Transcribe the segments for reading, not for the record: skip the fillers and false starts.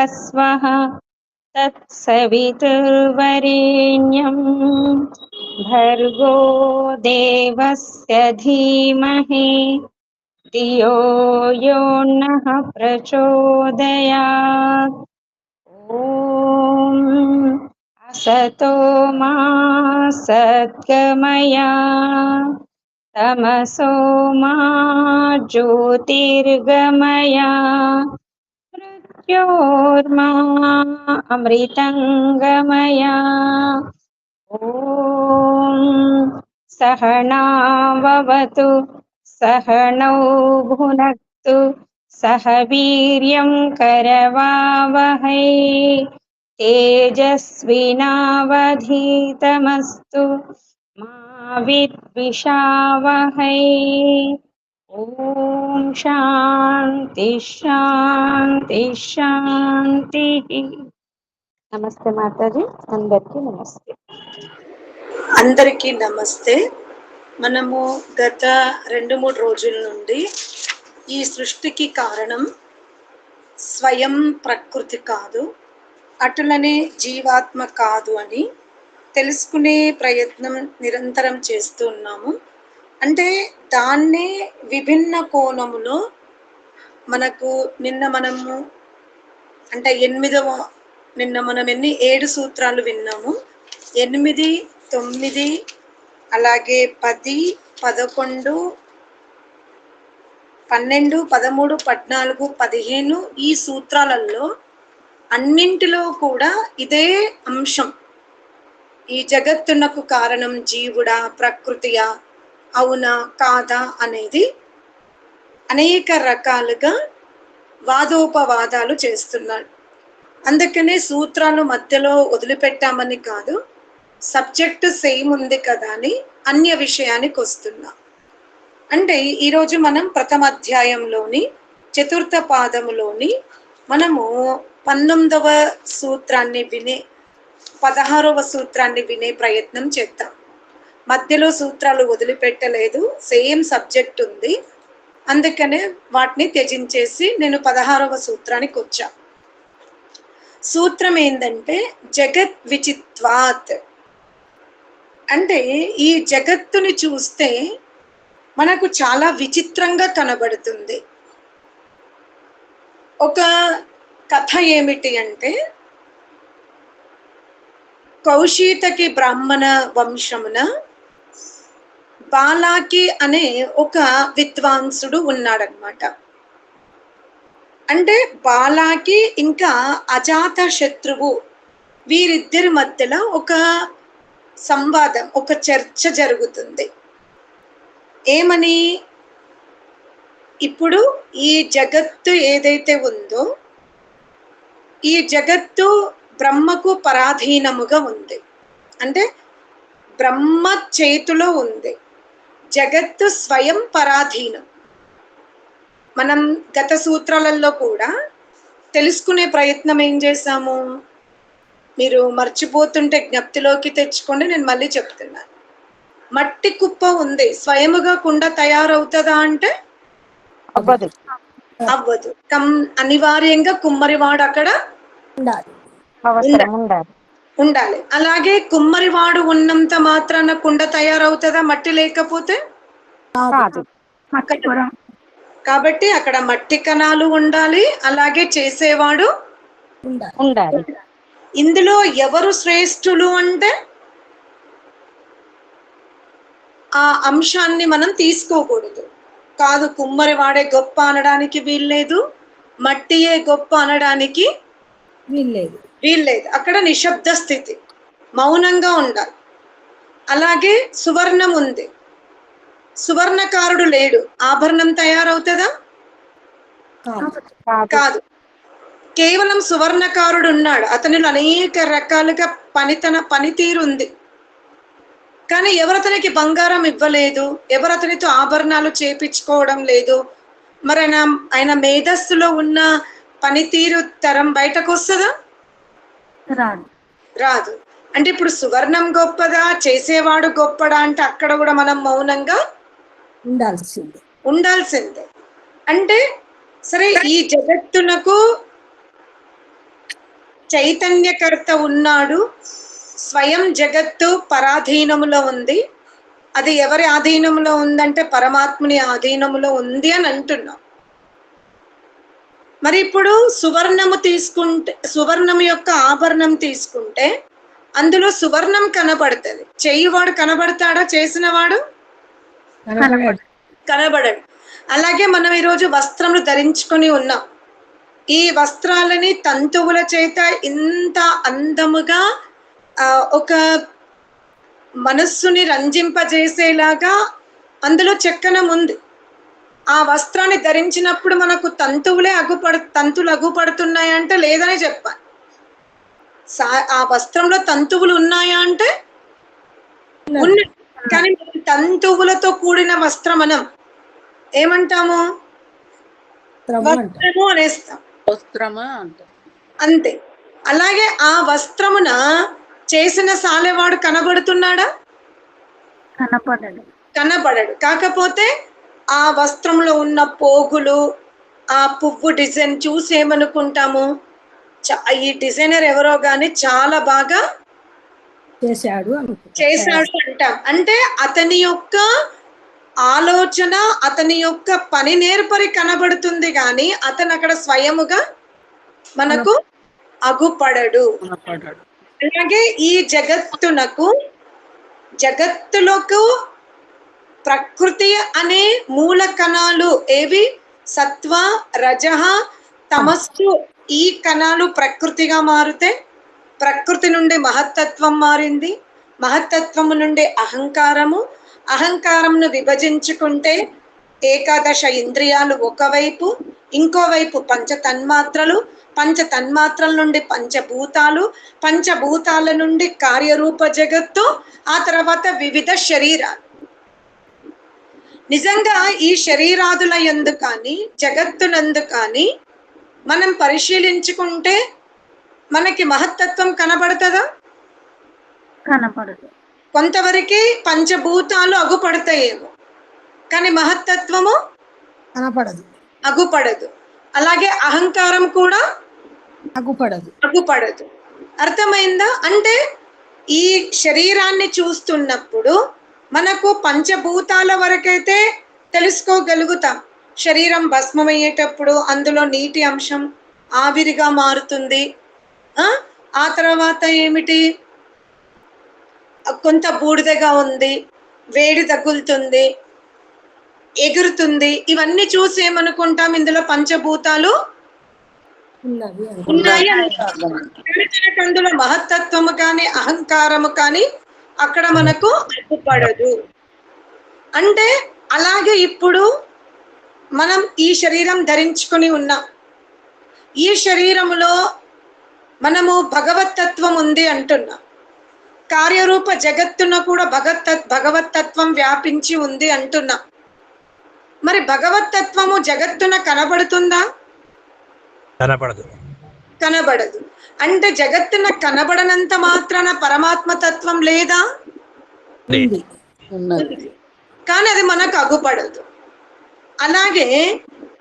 स्वः तत्सवितुर्वरेण्यं भर्गो देवस्य धीमहि धियो यो नः प्रचोदयात्। ॐ असतो मा सद्गमय तमसो मा ज्योतिर्गमय मृत्योर्मा अमृतंगमय। ॐ सहनाववतु सहनौ भुनक्तु सह वीर्यं करवावहै तेजस्विनावधीतमस्तु मा विद्विषावहै। ॐ शान्ति शान्ति शान्तिः। నమస్తే మాతాజీ, అందరికీ నమస్తే. అందరికీ నమస్తే. మనము గత 2-3 రోజుల నుండి ఈ సృష్టికి కారణం స్వయం ప్రకృతి కాదు, అటులనే జీవాత్మ కాదు అని తెలుసుకునే ప్రయత్నం నిరంతరం చేస్తూ ఉన్నాము. అంటే దాన్నే విభిన్న కోణములో మనకు మనము అంటే 7 సూత్రాలు విన్నాము. 8, 9 అలాగే 10, 11, 12, 13, 14, 15 ఈ సూత్రాలలో అన్నింటిలో కూడా ఇదే అంశం, ఈ జగత్తునకు కారణం జీవుడా ప్రకృతియా, అవునా కాదా అనేది అనేక రకాలుగా వాదోపవాదాలు చేస్తున్నాడు. అందుకనే సూత్రాలు మధ్యలో వదిలిపెట్టామని కాదు, సబ్జెక్టు సేమ్ ఉంది కదా అని అన్య విషయానికి వస్తున్నాం. అంటే ఈరోజు మనం ప్రథమ అధ్యాయంలోని 4వ పాదములోని మనము 19వ సూత్రాన్ని వినే 16వ సూత్రాన్ని వినే ప్రయత్నం చేద్దాం. మధ్యలో సూత్రాలు వదిలిపెట్టలేదు, సేమ్ సబ్జెక్ట్ ఉంది. అందుకనే వాటిని త్యజించేసి నేను 16వ సూత్రానికి వచ్చా. సూత్రం ఏంటంటే జగత్ విచిత్వాత్. అంటే ఈ జగత్తుని చూస్తే మనకు చాలా విచిత్రంగా కనబడుతుంది. ఒక కథ ఏమిటి అంటే, కౌశీతకి బ్రాహ్మణ వంశమున బాలాకి అనే ఒక విద్వాంసుడు ఉన్నాడనమాట. అంటే బాలాకి ఇంకా అజాత శత్రువు వీరిద్దరి మధ్యలో ఒక సంవాదం, ఒక చర్చ జరుగుతుంది. ఏమని, ఇప్పుడు ఈ జగత్తు ఏదైతే ఉందో ఈ జగత్తు బ్రహ్మకు పరాధీనముగా ఉంది. అంటే బ్రహ్మ చేతిలో ఉంది, జగత్తు స్వయం పరాధీనం. మనం గత సూత్రాలలో కూడా తెలుసుకునే ప్రయత్నం ఏం చేశాము, మీరు మర్చిపోతుంటే జ్ఞప్తిలోకి తెచ్చుకోండి, నేను మళ్ళీ చెప్తున్నాను. మట్టి కుప్ప ఉంది, స్వయముగా కుండ తయారవుతుందా అంటే అవ్వదు. అనివార్యంగా కుమ్మరివాడు అక్కడ ఉండాలి. అలాగే కుమ్మరివాడు ఉన్నంత మాత్రాన కుండ తయారవుతుందా మట్టి లేకపోతే? కాబట్టి అక్కడ మట్టి కణాలు ఉండాలి, అలాగే చేసేవాడు ఉండాలి. ఇందులో ఎవరు శ్రేష్ఠులు అంటే ఆ అంశాన్ని మనం తీసుకోకూడదు. కాదు, కుమ్మరి వాడే గొప్ప అనడానికి వీల్లేదు, మట్టియే గొప్ప అనడానికి వీల్లేదు. అక్కడ నిశ్శబ్ద స్థితి, మౌనంగా ఉండాలి. అలాగే సువర్ణం ఉంది, సువర్ణకారుడు లేడు, ఆభరణం తయారవుతుందా? కాదు. కేవలం సువర్ణకారుడు ఉన్నాడు, అతనిలో అనేక రకాలుగా పనితీరు ఉంది. కానీ ఎవరతనికి బంగారం ఇవ్వలేదు, ఎవరతనితో ఆభరణాలు చేపించుకోవడం లేదు. మరి ఆయన మేధస్సులో ఉన్న పనితీరు తరం బయటకు వస్తుందా? రాదు. అంటే ఇప్పుడు సువర్ణం గొప్పదా, చేసేవాడు గొప్పడా అంటే అక్కడ కూడా మనం మౌనంగా ఉండాల్సిందే. అంటే సరే, ఈ జగత్తునకు చైతన్యకర్త ఉన్నాడు, స్వయం జగత్తు పరాధీనములో ఉంది. అది ఎవరి ఆధీనంలో ఉందంటే పరమాత్ముని ఆధీనంలో ఉంది అని అంటున్నాం. మరి ఇప్పుడు సువర్ణము తీసుకుంటే, సువర్ణం యొక్క ఆభరణం తీసుకుంటే అందులో సువర్ణం కనబడుతుంది. చేయువాడు కనబడతాడా? చేసినవాడు కనబడడు. అలాగే మనం ఈరోజు వస్త్రములు ధరించుకొని ఉన్నాం. ఈ వస్త్రాలని తంతువుల చేత ఇంత అందముగా ఒక మనస్సుని రంజింపజేసేలాగా అందులో చెక్కనం ఉంది. ఆ వస్త్రాన్ని ధరించినప్పుడు మనకు తంతువులు అగుపడుతున్నాయంటే లేదని చెప్పాలి. ఆ వస్త్రంలో తంతువులు ఉన్నాయా అంటే ఉన్నాయి. కానీ తంతువులతో కూడిన వస్త్రం మనం ఏమంటాము? వస్త్రము అనేస్తాం. అంతే. అలాగే ఆ వస్త్రమున చేసిన సాలెవాడు కనబడుతున్నాడా? కనబడడు. కాకపోతే ఆ వస్త్రంలో ఉన్న పోగులు, ఆ పువ్వు డిజైన్ చూసి ఏమనుకుంటాము? ఈ డిజైనర్ ఎవరో గాని చాలా బాగా చేశాడు అంటాం. అంటే అతని యొక్క ఆలోచన, అతని యొక్క పని నేర్పరి కనబడుతుంది కానీ అతను అక్కడ స్వయముగా మనకు అగుపడడు. అలాగే ఈ జగత్తులకు ప్రకృతి అనే మూల కణాలు ఏవి? సత్వ, రజహ, తమస్సు. ఈ కణాలు ప్రకృతిగా మారితే ప్రకృతి నుండి మహత్తత్వం మారింది. మహత్తత్వము నుండి అహంకారము, అహంకారంను విభజించుకుంటే ఏకాదశ ఇంద్రియాలు ఒకవైపు, ఇంకోవైపు పంచతన్మాత్రలు, పంచతన్మాత్రల నుండి పంచభూతాలు, పంచభూతాల నుండి కార్యరూప జగత్తు, ఆ తర్వాత వివిధ శరీరాలు. నిజంగా ఈ శరీరాదుల యందు కానీ జగత్తునందు కానీ మనం పరిశీలించుకుంటే మనకి మహత్తత్వం కనబడుతుందా? కనపడదు. కొంతవరకు పంచభూతాలు అగుపడతాయేమో, కానీ మహత్తత్వము అగుపడదు. అలాగే అహంకారం కూడా అగుపడదు. అర్థమైందా? అంటే ఈ శరీరాన్ని చూస్తున్నప్పుడు మనకు పంచభూతాల వరకైతే తెలుసుకోగలుగుతాం. శరీరం భస్మమయ్యేటప్పుడు అందులో నీటి అంశం ఆవిరిగా మారుతుంది. ఆ తర్వాత ఏమిటి? కొంత బూడిదగా ఉంది, వేడి తగులుతుంది, ఎగురుతుంది. ఇవన్నీ చూసి ఏమనుకుంటాం? ఇందులో పంచభూతాలు ఉన్నాయి. అందులో మహత్తత్వము కానీ అహంకారము కానీ అక్కడ మనకు అడ్డుపడదు. అంటే అలాగే ఇప్పుడు మనం ఈ శరీరం ధరించుకొని ఉన్నాం. ఈ శరీరములో మనము భగవత్తత్వం ఉంది అంటున్నాం. కార్యరూప జగత్తున కూడా భగవత్తత్వం వ్యాపించి ఉంది అంటున్నాం. మరి భగవత్తత్వము జగత్తున కనబడుతుందా? కనబడదు. అంటే జగత్తున కనబడనంత మాత్రాన పరమాత్మ తత్వం లేదా? కానీ అది మనకు అగుపడదు. అలాగే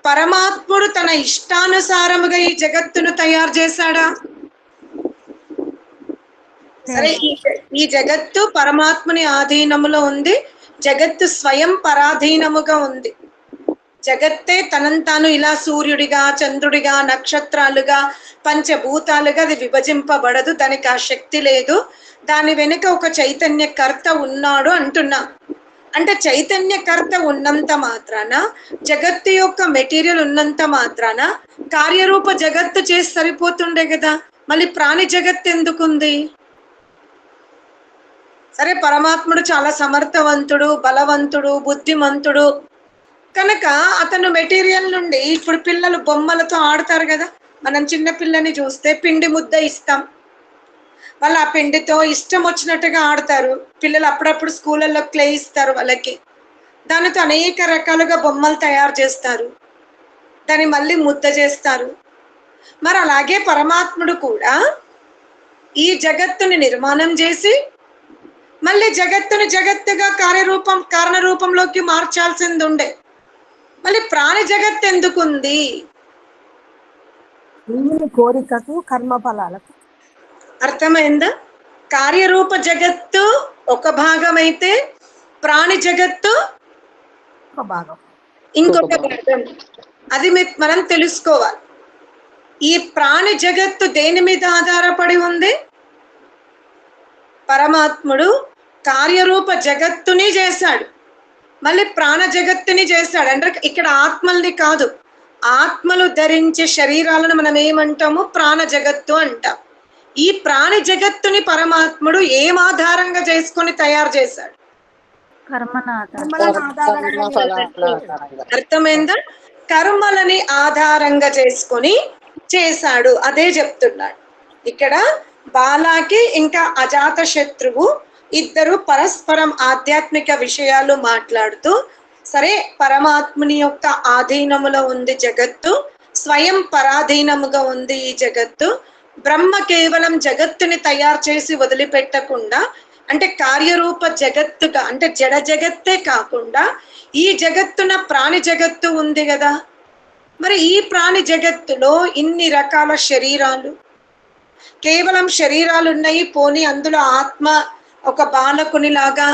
పరమాత్ముడు తన ఇష్టానుసారముగా ఈ జగత్తును తయారు చేశాడా? సరే, ఈ జగత్తు పరమాత్ముని ఆధీనములో ఉంది. జగత్తు స్వయం పరాధీనముగా ఉంది. జగత్తే తనంతాను ఇలా సూర్యుడిగా, చంద్రుడిగా, నక్షత్రాలుగా, పంచభూతాలుగా అది విభజింపబడదు. దానికి ఆ శక్తి లేదు. దాని వెనుక ఒక చైతన్యకర్త ఉన్నాడు అంటున్నా. అంటే చైతన్యకర్త ఉన్నంత మాత్రాన, జగత్తు యొక్క మెటీరియల్ ఉన్నంత మాత్రాన కార్యరూప జగత్తు చేసి సరిపోతుండే కదా. మళ్ళీ ప్రాణి జగత్తు ఎందుకుంది? సరే, పరమాత్ముడు చాలా సమర్థవంతుడు, బలవంతుడు, బుద్ధిమంతుడు కనుక అతను మెటీరియల్ నుండి, ఇప్పుడు పిల్లలు బొమ్మలతో ఆడతారు కదా. మనం చిన్న పిల్లని చూస్తే పిండి ముద్ద ఇస్తాం, వాళ్ళు ఆ పిండితో ఇష్టం వచ్చినట్టుగా ఆడతారు. పిల్లలు అప్పుడప్పుడు స్కూళ్ళల్లో క్లే ఇస్తారు వాళ్ళకి. దానితో అనేక రకాలుగా బొమ్మలు తయారు చేస్తారు, దాన్ని మళ్ళీ ముద్ద చేస్తారు. మరి అలాగే పరమాత్ముడు కూడా ఈ జగత్తుని నిర్మాణం చేసి మళ్ళీ జగత్తుని జగత్తుగా కారణ రూపంలోకి మార్చాల్సింది ఉండే. మళ్ళీ ప్రాణి జగత్తు ఎందుకుంది? కోరికకు, కర్మ ఫలాలకు. అర్థమైందా? కార్యరూప జగత్తు ఒక భాగం అయితే ప్రాణి జగత్తు ఒక భాగం. ఇంకొక భాగం. అది మనం తెలుసుకోవాలి. ఈ ప్రాణి జగత్తు దేని మీద ఆధారపడి ఉంది? పరమాత్ముడు కార్యరూప జగత్తుని చేశాడు, మళ్ళీ ప్రాణ జగత్తుని చేశాడు. అంటే ఇక్కడ ఆత్మల్ని కాదు, ఆత్మలు ధరించే శరీరాలను మనం ఏమంటాము? ప్రాణ జగత్తు అంటాం. ఈ ప్రాణి జగత్తుని పరమాత్ముడు ఏం ఆధారంగా చేసుకొని తయారు చేశాడు? అర్థమైందా? కర్మలని ఆధారంగా చేసుకొని చేశాడు. అదే చెప్తున్నాడు ఇక్కడ. బాలాకి ఇంకా అజాత శత్రువు ఇద్దరు పరస్పరం ఆధ్యాత్మిక విషయాలు మాట్లాడుతూ, సరే పరమాత్ముని యొక్క ఆధీనములో ఉంది జగత్తు, స్వయం పరాధీనముగా ఉంది ఈ జగత్తు. బ్రహ్మ కేవలం జగత్తుని తయారు చేసి వదిలిపెట్టకుండా, అంటే కార్యరూప జగత్తుగా, అంటే జడ జగత్తే కాకుండా ఈ జగత్తున ప్రాణి జగత్తు ఉంది కదా. మరి ఈ ప్రాణి జగత్తులో ఇన్ని రకాల శరీరాలు, కేవలం శరీరాలు ఉన్నాయి. పోనీ అందులో ఆత్మ ఒక బాలకుని లాగా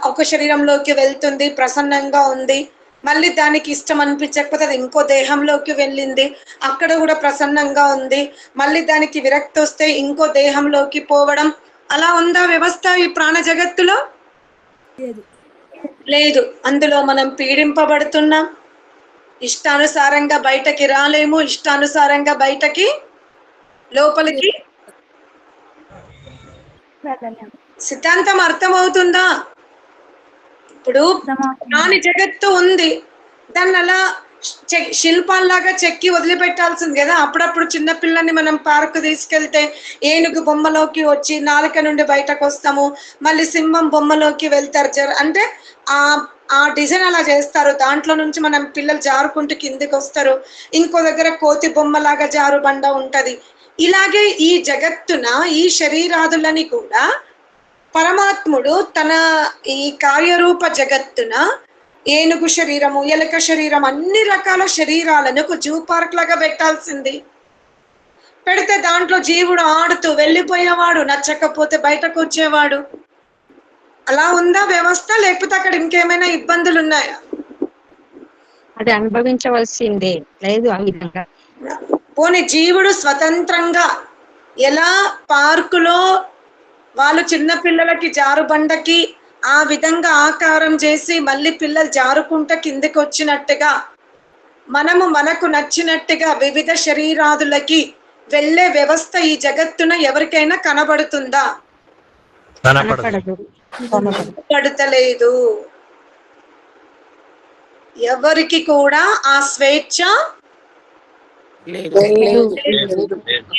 ఒక శరీరంలోకి వెళ్తుంది, ప్రసన్నంగా ఉంది. మళ్ళీ దానికి ఇష్టం అనిపించకపోతే అది ఇంకో దేహంలోకి వెళ్ళింది, అక్కడ కూడా ప్రసన్నంగా ఉంది. మళ్ళీ దానికి విరక్తి వస్తే ఇంకో దేహంలోకి పోవడం, అలా ఉందా వ్యవస్థ ఈ ప్రాణ జగత్తులో? లేదు. అందులో మనం పీడింపబడుతున్నాం. ఇష్టానుసారంగా బయటకి రాలేము, ఇష్టానుసారంగా బయటకి లోపలికి. సిద్ధాంతం అర్థమవుతుందా? ఇప్పుడు ప్రాణి జగత్తు ఉంది, దాన్ని అలా శిల్పాల్లాగా చెక్కి వదిలిపెట్టాల్సింది కదా. అప్పుడప్పుడు చిన్నపిల్లని మనం పార్కు తీసుకెళ్తే ఏనుగు బొమ్మలోకి వచ్చి నాలుక నుండి బయటకు వస్తాము, మళ్ళీ సింహం బొమ్మలోకి వెళ్తారు. అంటే ఆ డిజైన్ అలా చేస్తారు. దాంట్లో నుంచి మనం పిల్లలు జారుకుంటూ కిందికి వస్తారు. ఇంకో దగ్గర కోతి బొమ్మలాగా జారు బండ ఉంటది. ఇలాగే ఈ జగత్తున ఈ శరీరాదులని కూడా పరమాత్ముడు తన ఈ కార్యరూప జగత్తున ఏనుగు శరీరము, ఎలక శరీరం, అన్ని రకాల శరీరాలను ఒక జూ పార్క్ లాగా పెట్టాల్సింది. పెడితే దాంట్లో జీవుడు ఆడుతూ వెళ్ళిపోయేవాడు, నచ్చకపోతే బయటకు వచ్చేవాడు. అలా ఉందా వ్యవస్థ? లేకపోతే అక్కడ ఇంకేమైనా ఇబ్బందులు ఉన్నాయా? అది అనుభవించవలసిందే. లేదు ఆ విధంగా. పోనీ జీవుడు స్వతంత్రంగా ఎలా పార్కులో వాళ్ళు చిన్న పిల్లలకి జారుబండకి ఆ విధంగా ఆకారం చేసి మళ్ళీ పిల్లలు జారుకుంటా కిందకి వచ్చినట్టుగా మనకు నచ్చినట్టుగా వివిధ శరీరాదులకి వెళ్ళే వ్యవస్థ ఈ జగత్తున ఎవరికైనా కనబడుతుందా? కనబడతలేదు. ఎవరికి కూడా ఆ స్వేచ్ఛ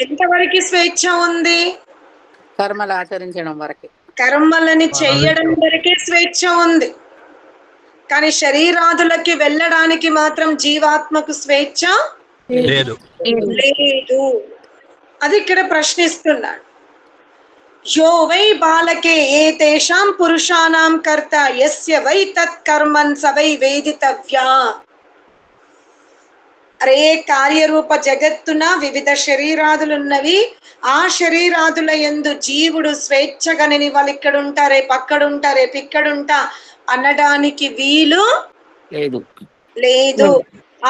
ఎంతవరకు స్వేచ్ఛ ఉంది? కర్మలు ఆచరించడం వరకే, కర్మలని చెయ్యడం వరకే స్వేచ్ఛ ఉంది. కానీ శరీరాదులకి వెళ్ళడానికి మాత్రం జీవాత్మకు స్వేచ్ఛ లేదు. అది ఇక్కడ ప్రశ్నిస్తున్నాడు. యో వై బాలకే ఏతేషాం పురుషానాం కర్త యస్య వై తత్ కర్మన్ స వై వేదితవ్యా. అరే కార్యరూప జగత్తున వివిధ శరీరాదులున్నవి. ఆ శరీరాదుల యందు జీవుడు స్వేచ్ఛగని వాళ్ళు ఇక్కడ ఉంటారే, పక్కడుంటారే, పిక్కడుంటా అనడానికి వీలు లేదు.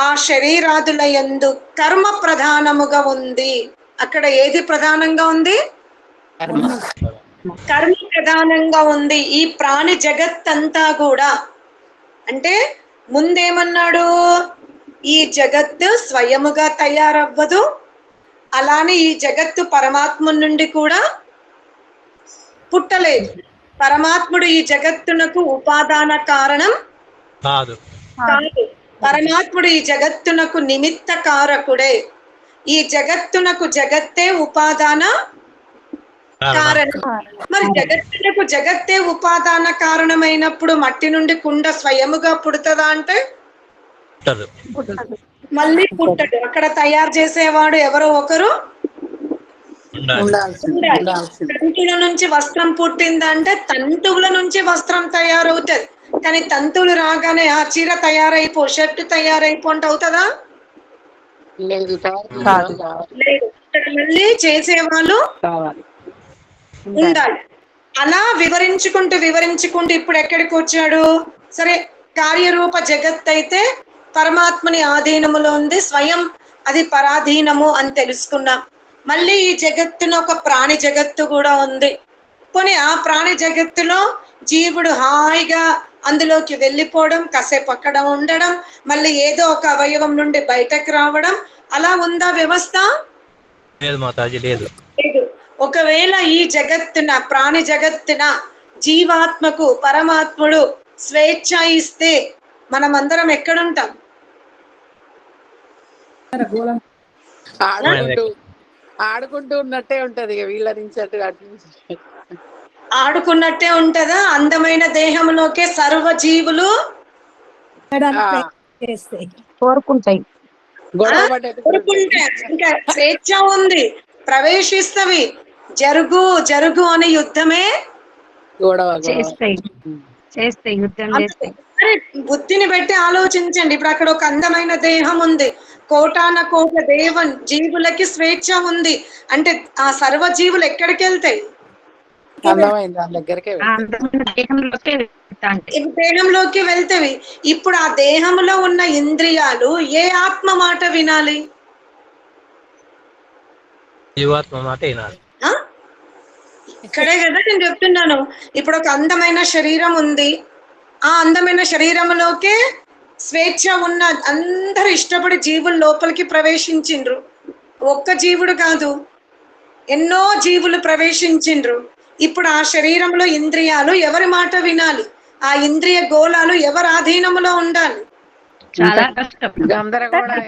ఆ శరీరాదుల యందు కర్మ ప్రధానముగా ఉంది. అక్కడ ఏది ప్రధానంగా ఉంది? కర్మ ప్రధానంగా ఉంది. ఈ ప్రాణి జగత్తంతా కూడా. అంటే ముందేమన్నాడు? ఈ జగత్తు స్వయముగా తయారవ్వదు, అలానే ఈ జగత్తు పరమాత్మ నుండి కూడా పుట్టలేదు. పరమాత్ముడు ఈ జగత్తునకు ఉపాదాన కారణం కాదు. పరమాత్ముడు ఈ జగత్తునకు నిమిత్త కారకుడే. ఈ జగత్తునకు జగత్తే ఉపాదాన కారణం. మరి జగత్తునకు జగత్తే ఉపాదాన కారణమైనప్పుడు మట్టి నుండి కుండ స్వయముగా పుడుతుందా అంటే మళ్ళీ పుట్టడు. అక్కడ తయారు చేసేవాడు ఎవరో ఒకరు తంతువుల నుంచి వస్త్రం పుట్టిందంటే తంతువుల నుంచి వస్త్రం తయారవుతుంది. కానీ తంతువులు రాగానే ఆ చీర తయారైపో, షర్ట్ తయారైపో అంటే అవుతుందా? లేదు. మళ్ళీ చేసేవాళ్ళు ఉండాలి. అలా వివరించుకుంటూ ఇప్పుడు ఎక్కడికి వచ్చాడు? సరే, కార్యరూప జగత్ అయితే పరమాత్మని ఆధీనములో ఉంది, స్వయం అది పరాధీనము అని తెలుసుకున్నాం. మళ్ళీ ఈ జగత్తులో ఒక ప్రాణి జగత్తు కూడా ఉంది. పోనీ ఆ ప్రాణి జగత్తులో జీవుడు హాయిగా అందులోకి వెళ్ళిపోవడం, కాసేపు అక్కడ ఉండడం, మళ్ళీ ఏదో ఒక అవయవం నుండి బయటకు రావడం, అలా ఉందా వ్యవస్థ? లేదు మాతాజీ, లేదు. ఒకవేళ ఈ జగత్తున ప్రాణి జగత్తున జీవాత్మకు పరమాత్ముడు స్వేచ్ఛ ఇస్తే మనమందరం ఎక్కడుంటాం? ఆడుకుంటూ ఉన్నట్టే ఉంటది, వీళ్ళ నుంచి అటు అటు నుంచి ఆడుకున్నట్టే ఉంటదా? అందమైన దేహంలోకే సర్వ జీవులు కోరుకుంటాయి. కోరుకుంటే ఇంకా స్వేచ్ఛ ఉంది, ప్రవేశిస్తవి. జరుగు అనే యుద్ధమే చేస్తాయి, యుద్ధం చేస్తాయి. బుద్ధిని పెట్టి ఆలోచించండి. ఇప్పుడు అక్కడ ఒక అందమైన దేహం ఉంది, కోటాన కోట జీవులకి స్వేచ్ఛ ఉంది అంటే ఆ సర్వ జీవులు ఎక్కడికి వెళ్తాయి? దేహంలోకి వెళ్తేవి. ఇప్పుడు ఆ దేహంలో ఉన్న ఇంద్రియాలు ఏ ఆత్మ మాట వినాలి? జీవాత్మ మాట వినాలి. ఇక్కడే కదా నేను చెప్తున్నాను. ఇప్పుడు ఒక అందమైన శరీరం ఉంది, ఆ అందమైన శరీరంలోకే స్వేచ్ఛ ఉన్న అందరు ఇష్టపడి జీవులు లోపలికి ప్రవేశించిండ్రు. ఒక్క జీవుడు కాదు, ఎన్నో జీవులు ప్రవేశించిండ్రు. ఇప్పుడు ఆ శరీరంలో ఇంద్రియాలు ఎవరి మాట వినాలి? ఆ ఇంద్రియ గోళాలు ఎవరి ఆధీనంలో ఉండాలి? చాలా కష్టం, గందరగోళం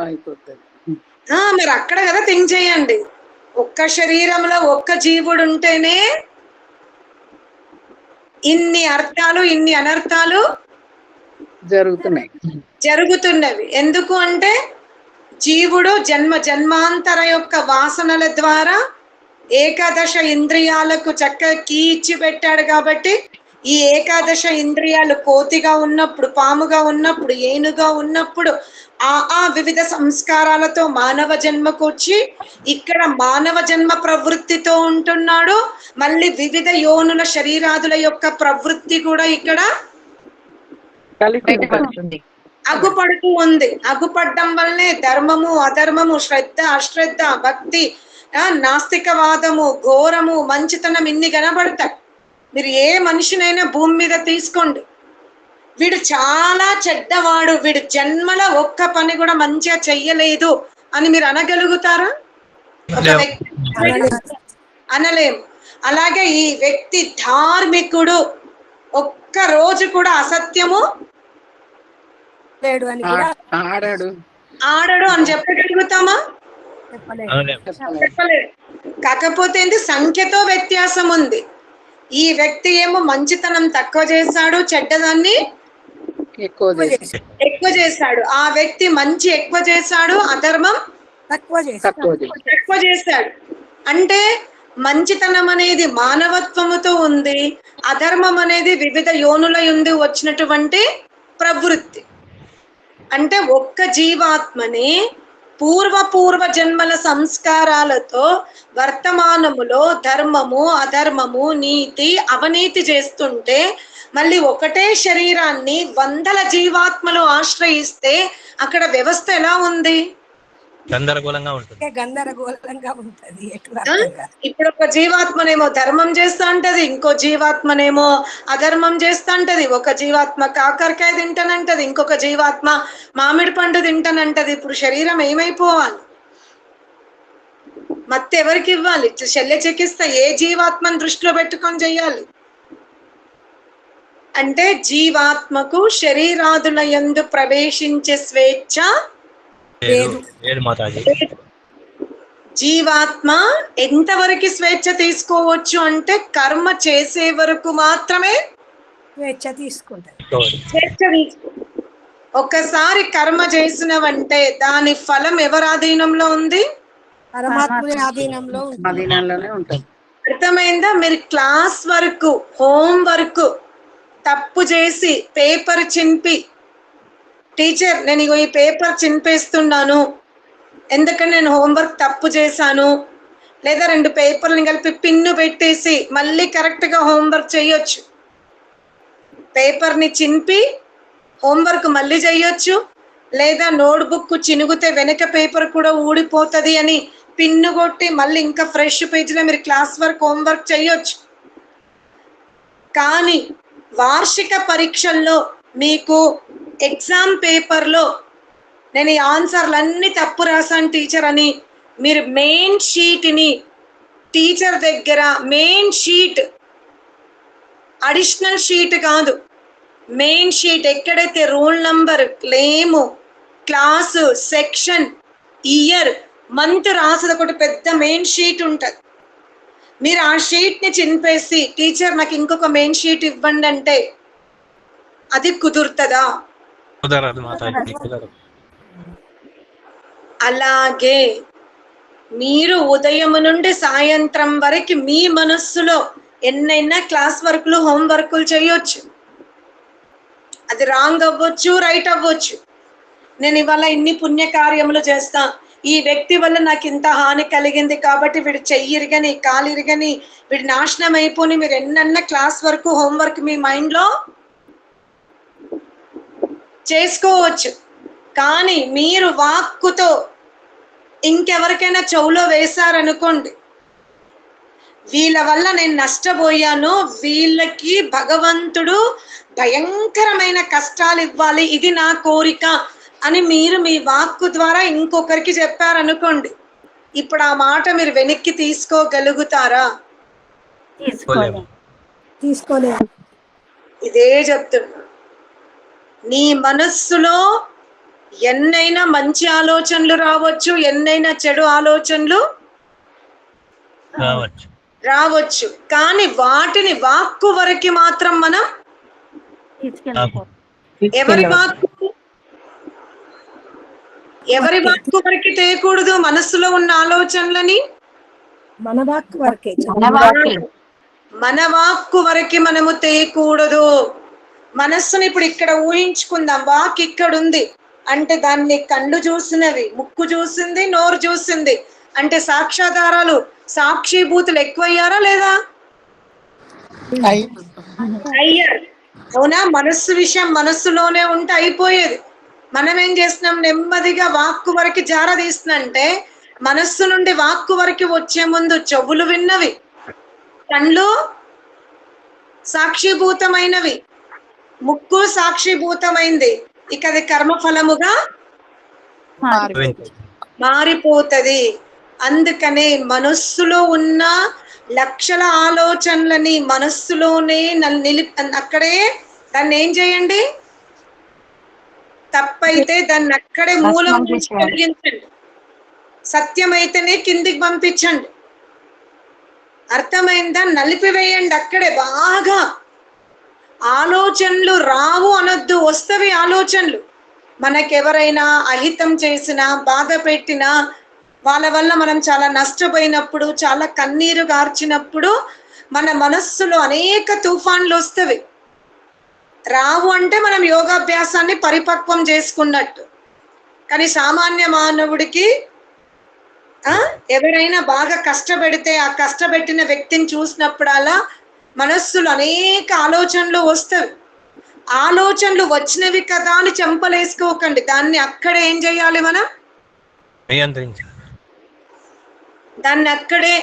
అయిపోతుంది. మరి అక్కడ కదా థింక్ చేయండి. ఒక్క శరీరంలో ఒక్క జీవుడు ఉంటేనే ఇన్ని అర్థాలు, ఇన్ని అనర్థాలు జరుగుతున్నవి. ఎందుకు అంటే జీవుడు జన్మాంతర యొక్క వాసనల ద్వారా ఏకాదశ ఇంద్రియాలకు చక్కగా కీ ఇచ్చి పెట్టాడు. కాబట్టి ఈ ఏకాదశ ఇంద్రియాలు కోతిగా ఉన్నప్పుడు, పాముగా ఉన్నప్పుడు, ఏనుగా ఉన్నప్పుడు ఆ వివిధ సంస్కారాలతో మానవ జన్మకు వచ్చి ఇక్కడ మానవ జన్మ ప్రవృత్తితో ఉంటున్నాడు. మళ్ళీ వివిధ యోనుల శరీరాదుల యొక్క ప్రవృత్తి కూడా ఇక్కడ అగుపడుతూ ఉంది. అగుపడడం వల్లనే ధర్మము, అధర్మము, శ్రద్ధ, అశ్రద్ధ, భక్తి, నాస్తికవాదము, ఘోరము, మంచితనం ఇన్ని కనబడతాయి. మీరు ఏ మనిషినైనా భూమి మీద తీసుకోండి, వీడు చాలా చెడ్డవాడు, వీడు జన్మలో ఒక్క పని కూడా మంచిగా చెయ్యలేదు అని మీరు అనగలుగుతారా? ఒక వ్యక్తి అనలేము. అలాగే ఈ వ్యక్తి ధార్మికుడు, ఒక్క రోజు కూడా అసత్యము ఆడడు అని చెప్పగలుగుతామా? చెప్పలేదు. కాకపోతే ఏంటి, సంఖ్యతో వ్యత్యాసం ఉంది. ఈ వ్యక్తి ఏమో మంచితనం తక్కువ చేశాడు, చెడ్డదాన్ని ఎక్కువ చేశాడు. ఆ వ్యక్తి మంచి ఎక్కువ చేశాడు, అధర్మం తక్కువ చేశాడు. అంటే మంచితనం అనేది మానవత్వముతో ఉంది, అధర్మం అనేది వివిధ యోనుల యందు వచ్చినటువంటి ప్రవృత్తి. అంటే ఒక్క జీవాత్మని పూర్వ జన్మల సంస్కారాలతో వర్తమానములో ధర్మము, అధర్మము, నీతి, అవినీతి చేస్తుంటే మళ్ళీ ఒకటే శరీరాన్ని వందల జీవాత్మలు ఆశ్రయిస్తే అక్కడ వ్యవస్థ ఎలా ఉంది? గందరగోళంగా ఉంటది. ఇప్పుడు ఒక జీవాత్మనేమో ధర్మం చేస్తా ఉంటది, ఇంకో జీవాత్మనేమో అధర్మం చేస్తా ఉంటది. ఒక జీవాత్మ కాకరకాయ తింటానంటది, ఇంకొక జీవాత్మ మామిడి పండు తింటానంటది. ఇప్పుడు శరీరం ఏమైపోవాలి? మత్తు ఎవరికి ఇవ్వాలి? శల్య చికిత్స ఏ జీవాత్మను దృష్టిలో పెట్టుకొని చెయ్యాలి? అంటే జీవాత్మకు శరీరాదుల యందు ప్రవేశించే స్వేచ్ఛ లేదు. జీవాత్మ ఎంతవరకు స్వేచ్ఛ తీసుకోవచ్చు అంటే కర్మ చేసే వరకు మాత్రమే స్వేచ్ఛ తీసుకుంటారు. ఒకసారి కర్మ చేసినవంటే దాని ఫలం ఎవరి ఆధీనంలో ఉంది? పరమాత్మ ఆధీనంలో ఉంటుంది. అర్థమైందా? మీరు క్లాస్ వర్క్, హోం వర్క్ తప్పు చేసి పేపర్ చింపి, టీచర్ నేను ఇగో ఈ పేపర్ చింపేస్తున్నాను ఎందుకంటే నేను హోంవర్క్ తప్పు చేశాను, లేదా 2 పేపర్లను కలిపి పిన్ను పెట్టేసి మళ్ళీ కరెక్ట్గా హోంవర్క్ చేయొచ్చు. పేపర్ని చింపి హోంవర్క్ మళ్ళీ చేయొచ్చు. లేదా నోట్బుక్ చినుగుతే వెనక పేపర్ కూడా ఊడిపోతుంది అని పిన్ను కొట్టి మళ్ళీ ఇంకా ఫ్రెష్ పేజీలో మీరు క్లాస్ వర్క్ హోంవర్క్ చేయొచ్చు. కానీ వార్షిక పరీక్షల్లో మీకు ఎగ్జామ్ పేపర్లో నేను ఈ ఆన్సర్లు అన్నీ తప్పు రాశాను టీచర్ అని మీరు మెయిన్ షీట్ని టీచర్ దగ్గర మెయిన్ షీట్, అడిషనల్ షీట్ కాదు, మెయిన్ షీట్ ఎక్కడైతే roll number, claim, class, section, year, month రాసేది ఒకటి పెద్ద మెయిన్ షీట్ ఉంటుంది. మీరు ఆ షీట్ని చింపేసి టీచర్ నాకు ఇంకొక మెయిన్ షీట్ ఇవ్వండి అంటే అది కుదురుతుందా? కుదరదు మాతాజీ, కుదరదు. అలాగే మీరు ఉదయం నుండి సాయంత్రం వరకు మీ మనస్సులో ఎన్నైనా క్లాస్ వర్క్లు హోంవర్క్లు చేయొచ్చు. అది రాంగ్ అవ్వచ్చు, రైట్ అవ్వచ్చు. నేను ఇవాళ ఇన్ని పుణ్యకార్యములు చేస్తా, ఈ వ్యక్తి వల్ల నాకు ఇంత హాని కలిగింది కాబట్టి వీడు చెయ్యి ఇరగని, కాలు ఇరగని, వీడు నాశనం అయిపోని మీరు ఎన్నన్నా క్లాస్ వర్క్ హోంవర్క్ మీ మైండ్లో చేసుకోవచ్చు. కానీ మీరు వాక్కుతో ఇంకెవరికైనా చెవులో వేశారనుకోండి, వీళ్ళ వల్ల నేను నష్టపోయాను, వీళ్ళకి భగవంతుడు భయంకరమైన కష్టాలు ఇవ్వాలి, ఇది నా కోరిక అని మీరు మీ వాక్కు ద్వారా ఇంకొకరికి చెప్పారనుకోండి, ఇప్పుడు ఆ మాట మీరు వెనక్కి తీసుకోగలుగుతారా? తీసుకోలేదు. ఇదే చెప్తున్నా. నీ మనస్సులో ఎన్నైనా మంచి ఆలోచనలు రావచ్చు, ఎన్నైనా చెడు ఆలోచనలు రావచ్చు. కానీ వాటిని వాక్కు వరకు మాత్రం మనం ఎవరి వాక్కు వరకు తేయకూడదు. మనస్సులో ఉన్న ఆలోచనలని మన వాక్కు వరకే, మన వాక్కు వరకు మనము తేయకూడదు. మనస్సుని ఇప్పుడు ఇక్కడ ఊహించుకుందాం. వాక్ ఇక్కడ ఉంది అంటే దాన్ని కళ్ళు చూసినవి, ముక్కు చూసింది, నోరు చూసింది అంటే సాక్ష్యాధారాలు, సాక్షిభూతులు ఎక్కువయ్యారా లేదా? అయ్యారు. అవునా? మనస్సు విషయం మనస్సులోనే ఉంటే అయిపోయేది. మనం ఏం చేస్తున్నాం, నెమ్మదిగా వాక్కు వరకు జారదీస్తున్నంటే మనస్సు నుండి వాక్కు వరకు వచ్చే ముందు చెవులు విన్నవి, కళ్ళు సాక్షిభూతమైనవి, ముక్కు సాక్షిభూతమైంది, ఇక అది కర్మఫలముగా మారిపోతుంది. అందుకనే మనస్సులో ఉన్న లక్షల ఆలోచనలని మనస్సులోనే అక్కడే దాన్ని ఏం చేయండి, తప్పైతే దాన్ని అక్కడే మూలం కలిగించండి, సత్యమైతేనే కిందికి పంపించండి. అర్థమైందా? నలిపివేయండి అక్కడే బాగా. ఆలోచనలు రావు అనొద్దు, వస్తవి ఆలోచనలు. మనకెవరైనా అహితం చేసినా, బాధ పెట్టినా, వాళ్ళ వల్ల మనం చాలా నష్టపోయినప్పుడు, చాలా కన్నీరు గార్చినప్పుడు మన మనస్సులో అనేక తుఫాన్లు వస్తవి. రావు అంటే మనం యోగాభ్యాసాన్ని పరిపక్వం చేసుకున్నట్టు. కానీ సామాన్య మానవుడికి ఎవరైనా బాగా కష్టపెడితే ఆ కష్టపెట్టిన వ్యక్తిని చూసినప్పుడల్లా మనస్సులో అనేక ఆలోచనలు వస్తాయి. ఆలోచనలు వచ్చినవి కదా అని చెంపలేసుకోకండి, దాన్ని అక్కడే ఏం చేయాలి, మనం దాన్ని అక్కడే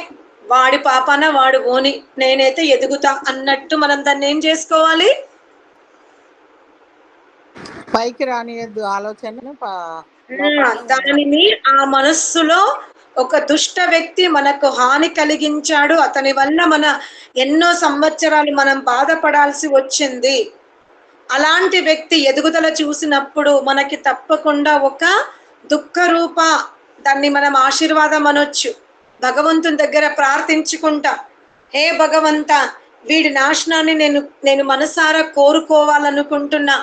వాడి పాపాన వాడు పోని, నేనైతే ఎదుగుతా అన్నట్టు మనం దాన్ని ఏం చేసుకోవాలి, పైకి రానియద్దు ఆలోచన. దానిని ఆ మనస్సులో ఒక దుష్ట వ్యక్తి మనకు హాని కలిగించాడు, అతని వల్ల మన ఎన్నో సంవత్సరాలు మనం బాధపడాల్సి వచ్చింది. అలాంటి వ్యక్తి ఎదుగుదల చూసినప్పుడు మనకి తప్పకుండా ఒక దుఃఖ రూప, దాన్ని మనం ఆశీర్వాదం అనొచ్చు. భగవంతుని దగ్గర ప్రార్థించుకుంటా, హే భగవంత, వీడి నాశనాన్ని నేను మనసారా కోరుకోవాలనుకుంటున్నా,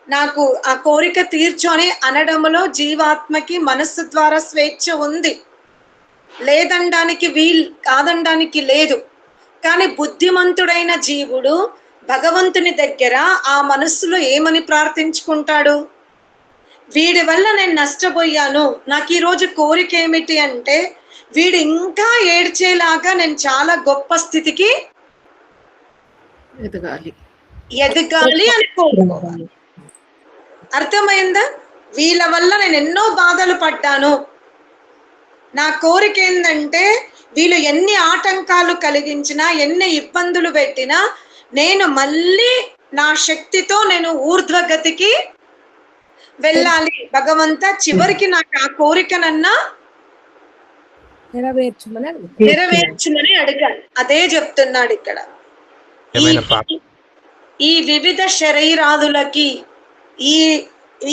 నాకు ఆ కోరిక తీర్చు అని అనడంలో జీవాత్మకి మనస్సు ద్వారా స్వేచ్ఛ ఉంది, లేదనడానికి కాదనడానికి లేదు. కానీ బుద్ధిమంతుడైన జీవుడు భగవంతుని దగ్గర ఆ మనస్సులో ఏమని ప్రార్థించుకుంటాడు, వీడి వల్ల నేను నష్టపోయాను, నాకు ఈరోజు కోరిక ఏమిటి అంటే వీడు ఇంకా ఏడ్చేలాగా నేను చాలా గొప్ప స్థితికి ఎదగాలి అని కోరుకోవాలి. అర్థమైందా? వీళ్ళ వల్ల నేను ఎన్నో బాధలు పడ్డాను. నా కోరిక ఏంటంటే వీళ్ళు ఎన్ని ఆటంకాలు కలిగించినా, ఎన్ని ఇబ్బందులు పెట్టినా నేను మళ్ళీ నా శక్తితో నేను ఊర్ధ్వగతికి వెళ్ళాలి. భగవంత చివరికి నాకు ఆ కోరికనన్నా నెరవేర్చుమని అడగాలి. అదే చెప్తున్నాడు ఇక్కడ. ఈ వివిధ శరీరాదులకి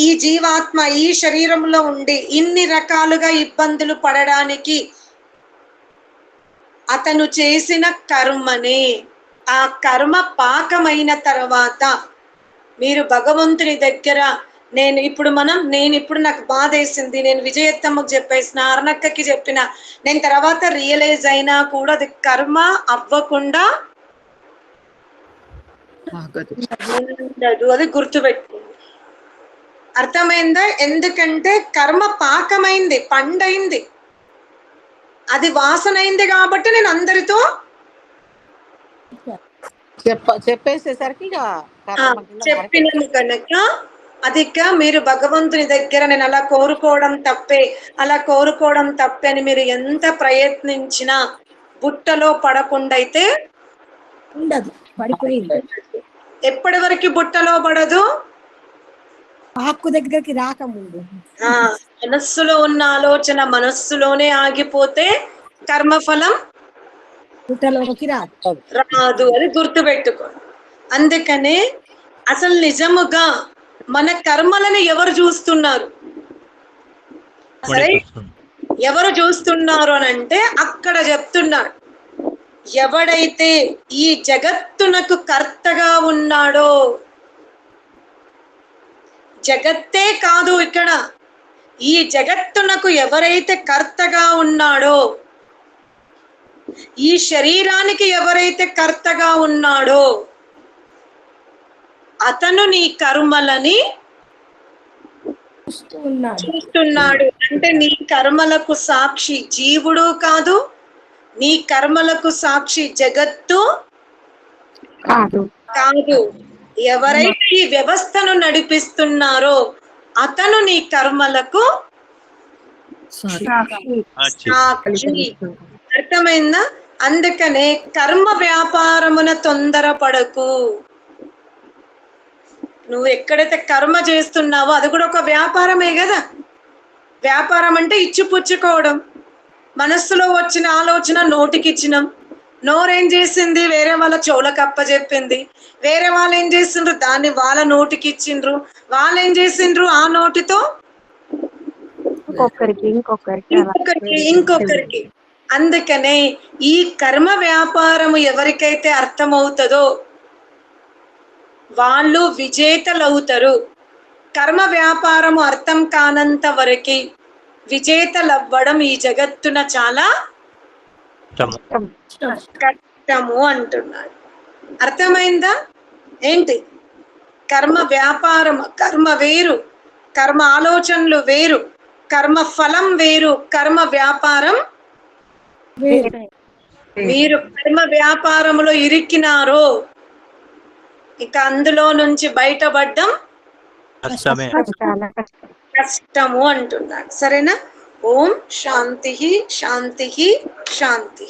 ఈ జీవాత్మ ఈ శరీరంలో ఉండి ఇన్ని రకాలుగా ఇబ్బందులు పడడానికి అతను చేసిన కర్మనే, ఆ కర్మ పాకమైన తర్వాత మీరు భగవంతుని దగ్గర నేను ఇప్పుడు నాకు బాధ వేసింది, నేను విజయత్తమ్మకు చెప్పేసిన, అర్ణక్కకి చెప్పిన, నేను తర్వాత రియలైజ్ అయినా కూడా అది కర్మ అవ్వకుండా ఉండదు. అది గుర్తుపెట్టుకోండి. అర్థమైందా? ఎందుకంటే కర్మ పాకమైంది, పండైంది, అది వాసన అయింది కాబట్టి నేను అందరితో చెప్పేసేసరికి చెప్పినాను కనుక అదిక మీరు భగవంతుని దగ్గర నేను అలా కోరుకోవడం తప్పే అని మీరు ఎంత ప్రయత్నించినా బుట్టలో పడకుండా అయితే ఉండదు. పడిపోయింది. ఎప్పటి వరకు బుట్టలో పడదు? ఆకు దగ్గరికి రాకముందు. మనస్సులో ఉన్న ఆలోచన మనస్సులోనే ఆగిపోతే కర్మఫలం బుట్టలోకి రాదు. అది గుర్తుపెట్టుకోండి. అందుకనే అసలు నిజముగా మన కర్మలను ఎవరు చూస్తున్నారు? సరే, ఎవరు చూస్తున్నారు అని అంటే అక్కడ చెప్తున్నాడు, ఎవడైతే ఈ జగత్తునకు కర్తగా ఉన్నాడో, జగత్తే కాదు ఇక్కడ, ఈ జగత్తునకు ఎవరైతే కర్తగా ఉన్నాడో, ఈ శరీరానికి ఎవరైతే కర్తగా ఉన్నాడో అతను నీ కర్మలని చూస్తున్నాడు. అంటే నీ కర్మలకు సాక్షి జీవుడు కాదు, నీ కర్మలకు సాక్షి జగత్తు కాదు. ఎవరైతే ఈ వ్యవస్థను నడిపిస్తున్నారో అతను నీ కర్మలకు సాక్షి. అర్థమైందా? అందుకనే కర్మ వ్యాపారమున తొందరపడకు. నువ్వు ఎక్కడైతే కర్మ చేస్తున్నావో అది కూడా ఒక వ్యాపారమే కదా. వ్యాపారం అంటే ఇచ్చిపుచ్చుకోవడం. మనస్సులో వచ్చిన ఆలోచన నోటికి ఇచ్చినాం, నోరేం చేసింది వేరే వాళ్ళ చెవులకు అప్పచెప్పింది, వేరే వాళ్ళు ఏం చేసిండ్రు దాన్ని వాళ్ళ నోటికి ఇచ్చిండ్రు, వాళ్ళు ఏం చేసిండ్రు ఆ నోటితో ఇంకొకరికి. అందుకనే ఈ కర్మ వ్యాపారము ఎవరికైతే అర్థమవుతుందో వాళ్ళు విజేతలవుతారు. కర్మ వ్యాపారము అర్థం కానంత వరకు విజేతలవ్వడం ఈ జగత్తున చాలా కష్టము అంటున్నాడు. అర్థమైందా? ఏంటి కర్మ వ్యాపారం? కర్మ వేరు, కర్మ ఆలోచనలు వేరు, కర్మ ఫలం వేరు, కర్మ వ్యాపారం మీరు కర్మ వ్యాపారములో ఇరికినారో ఇక అందులో నుంచి బయటపడడం కష్టము అంటున్నాడు. సరేనా? ఓం శాంతి శాంతి శాంతి.